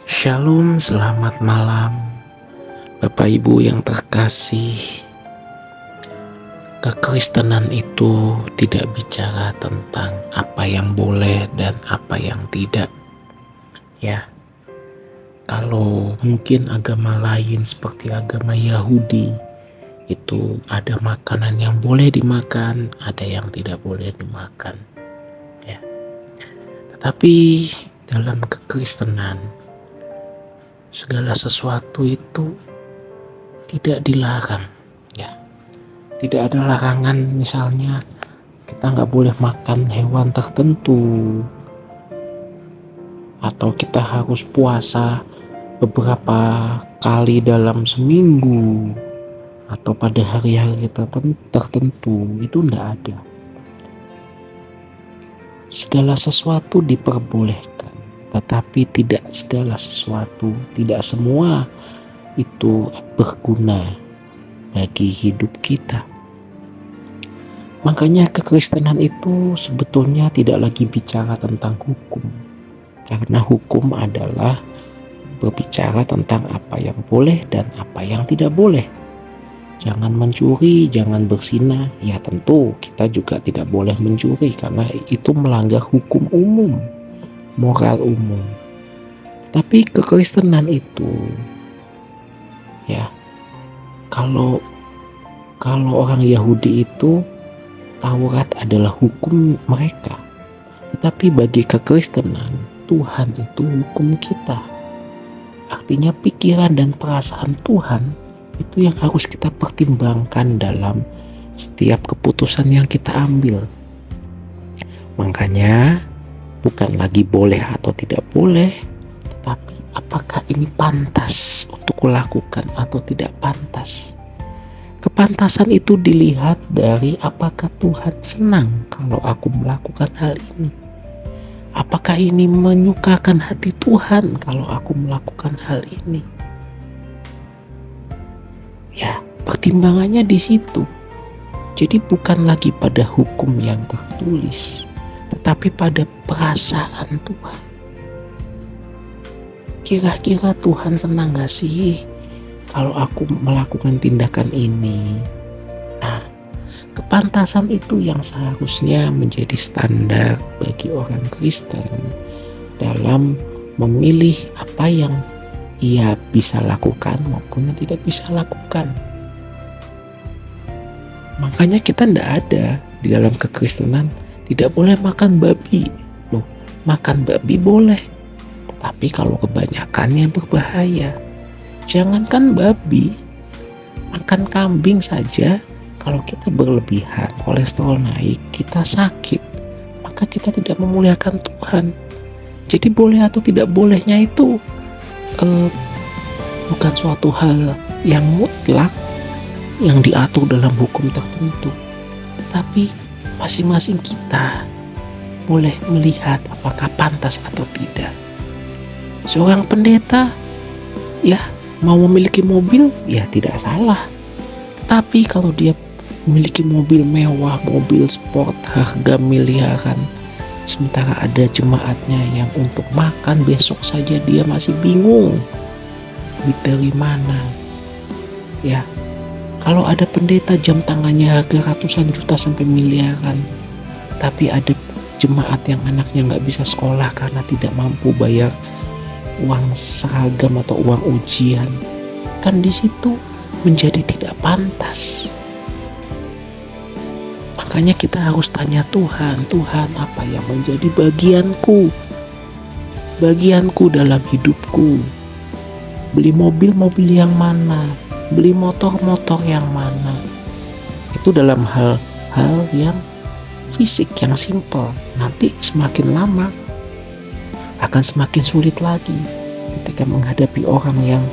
Shalom, selamat malam, Bapak Ibu yang terkasih. Kekristenan itu tidak bicara tentang apa yang boleh dan apa yang tidak. Ya, kalau mungkin agama lain seperti agama Yahudi, itu ada makanan yang boleh dimakan, ada yang tidak boleh dimakan. Ya, tetapi dalam kekristenan, segala sesuatu itu tidak dilarang. Ya, tidak ada larangan, misalnya kita nggak boleh makan hewan tertentu, atau kita harus puasa beberapa kali dalam seminggu, atau pada hari-hari tertentu. Itu nggak ada. Segala sesuatu diperbolehkan, tetapi tidak segala sesuatu, tidak semua itu berguna bagi hidup kita. Makanya kekristenan itu sebetulnya tidak lagi bicara tentang hukum, karena hukum adalah berbicara tentang apa yang boleh dan apa yang tidak boleh. Jangan mencuri, jangan berzina. Ya tentu kita juga tidak boleh mencuri karena itu melanggar hukum umum, moral umum. Tapi kekristenan itu, ya, kalau orang Yahudi itu Taurat adalah hukum mereka, tetapi bagi kekristenan Tuhan itu hukum kita. Artinya pikiran dan perasaan Tuhan itu yang harus kita pertimbangkan dalam setiap keputusan yang kita ambil. Makanya bukan lagi boleh atau tidak boleh, tetapi apakah ini pantas untuk kulakukan atau tidak pantas. Kepantasan itu dilihat dari apakah Tuhan senang kalau aku melakukan hal ini. Apakah ini menyukakan hati Tuhan kalau aku melakukan hal ini? Ya, pertimbangannya di situ. Jadi bukan lagi pada hukum yang tertulis, tetapi pada perasaan Tuhan. Kira-kira Tuhan senang gak sih kalau aku melakukan tindakan ini? Nah, kepantasan itu yang seharusnya menjadi standar bagi orang Kristen dalam memilih apa yang ia bisa lakukan maupun yang tidak bisa lakukan. Makanya kita tidak ada di dalam kekristenan tidak boleh makan babi. Loh, makan babi boleh, tetapi kalau kebanyakannya berbahaya. Jangankan babi, makan kambing saja, kalau kita berlebihan, kolesterol naik, kita sakit, maka kita tidak memuliakan Tuhan. Jadi boleh atau tidak bolehnya itu bukan suatu hal yang mutlak yang diatur dalam hukum tertentu, tapi masing-masing kita boleh melihat apakah pantas atau tidak. Seorang pendeta ya mau memiliki mobil ya tidak salah, tapi kalau dia memiliki mobil mewah, mobil sport harga miliaran, sementara ada jemaatnya yang untuk makan besok saja dia masih bingung duit dari mana. Ya, kalau ada pendeta jam tangannya harga ratusan juta sampai miliaran, tapi ada jemaat yang anaknya nggak bisa sekolah karena tidak mampu bayar uang seragam atau uang ujian, kan di situ menjadi tidak pantas. Makanya kita harus tanya Tuhan, Tuhan apa yang menjadi bagianku dalam hidupku? Beli mobil yang mana? Beli motor yang mana? Itu dalam hal-hal yang fisik, yang simple. Nanti semakin lama akan semakin sulit lagi ketika menghadapi orang yang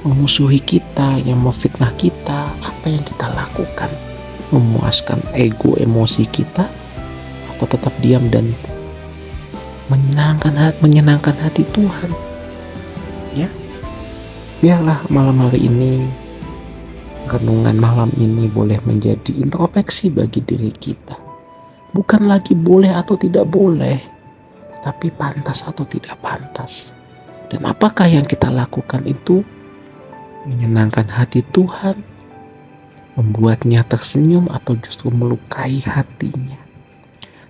memusuhi kita, yang memfitnah kita. Apa yang kita lakukan? Memuaskan ego emosi kita atau tetap diam dan menyenangkan hati Tuhan? Ya, biarlah malam hari ini, renungan malam ini boleh menjadi introspeksi bagi diri kita. Bukan lagi boleh atau tidak boleh, tapi pantas atau tidak pantas. Dan apakah yang kita lakukan itu menyenangkan hati Tuhan, membuatnya tersenyum, atau justru melukai hatinya?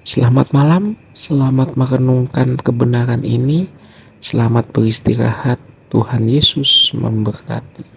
Selamat malam, selamat merenungkan kebenaran ini, selamat beristirahat. Tuhan Yesus memberkati.